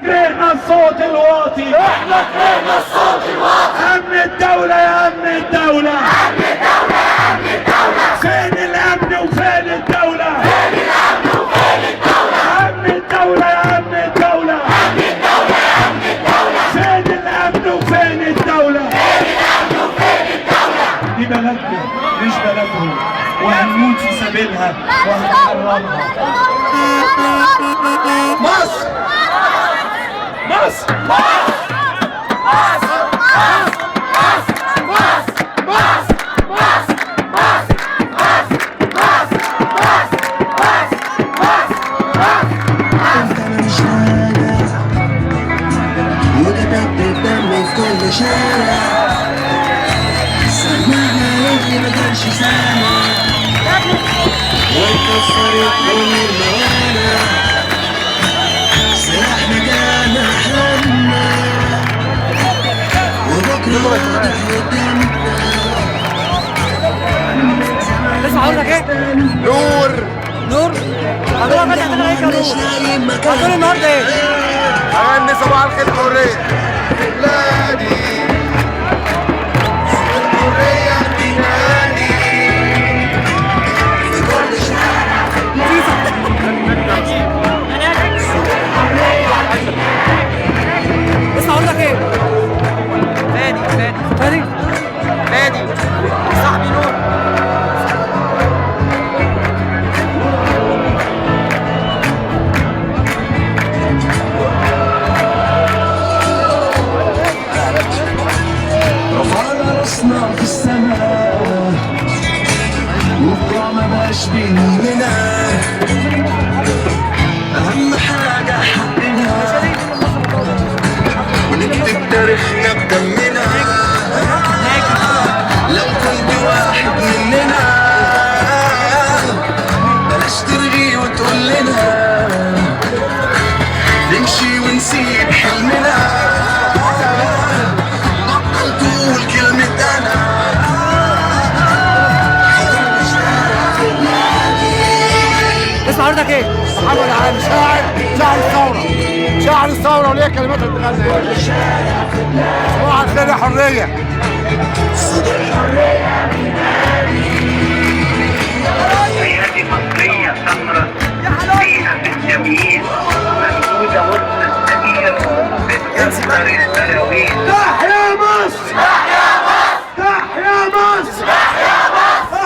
كرهنا الصوت الواطي، احنا كرهنا الصوت الواطي. امن الدولة يا امن الدولة، امن الدولة يا امن الدولة. فين الامن وفين الدولة؟ فين الامن وفين الدولة؟ امن الدولة يا امن الدولة، امن الدولة يا امن الدولة. فين الامن وفين الدولة؟ فين الامن وفين الدولة؟ دي بلدنا مش بلدهم، وهنموت في سبيلها وهنحررها. مصر مصر اسمع عاوزك ايه؟ نور نور؟ هتقول فتح تاني عليك يا نور. هتقول النهارده ايه؟ اغني صباح الخير حريه. بلادي الحريه بلادي في كل شارع. اسمع عاوزك ايه؟ فادي صاحبي نور. رفعنا راسنا في السماء وبكرة ما بقاش بيهمنا، أهم حاجة حقنا ونكتب تاريخنا بدمنا. لو كنت واحد مننا بلاش ترغي وتقول لنا نمشي ونسيب حلمنا. بطل تقول كلمة أنا. اسمع عاوزك ايه؟ محمد علي شاعر الثورة. شاعر الثورة وليه كلمات بتغني. صباح الخير يا حرية. حياتي مصرية سمرة فيها بالجميل منبوذة وسط السبيل بتكسر البراويل. تحيا مصر! تحيا مصر! تحيا مصر! تحيا مصر.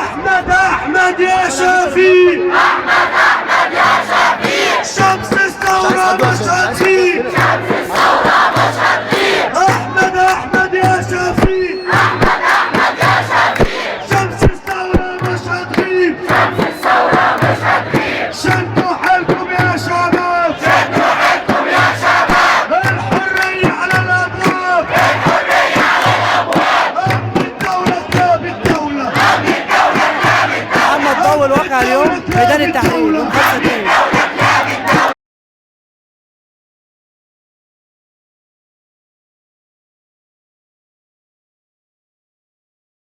أحمد يا شفيق! احمد يا شفيق. شمس الثورة مشهد فيك! شمس الثورة مشهد فيك. أحمد يا شفيق! احمد يا شفيق. شمس الثورة مشهد فيك! شمس الثورة مشهد فيك. شدوا حيلكم يا شباب! شدوا حيلكم يا شباب. الحرية على الأبواب! الحرية على الابواب. أمن الدولة تاب الدولة! امن الدولة تاب الدولة. محمد طول واقع اليوم ميدان التحرير يوم 5/2.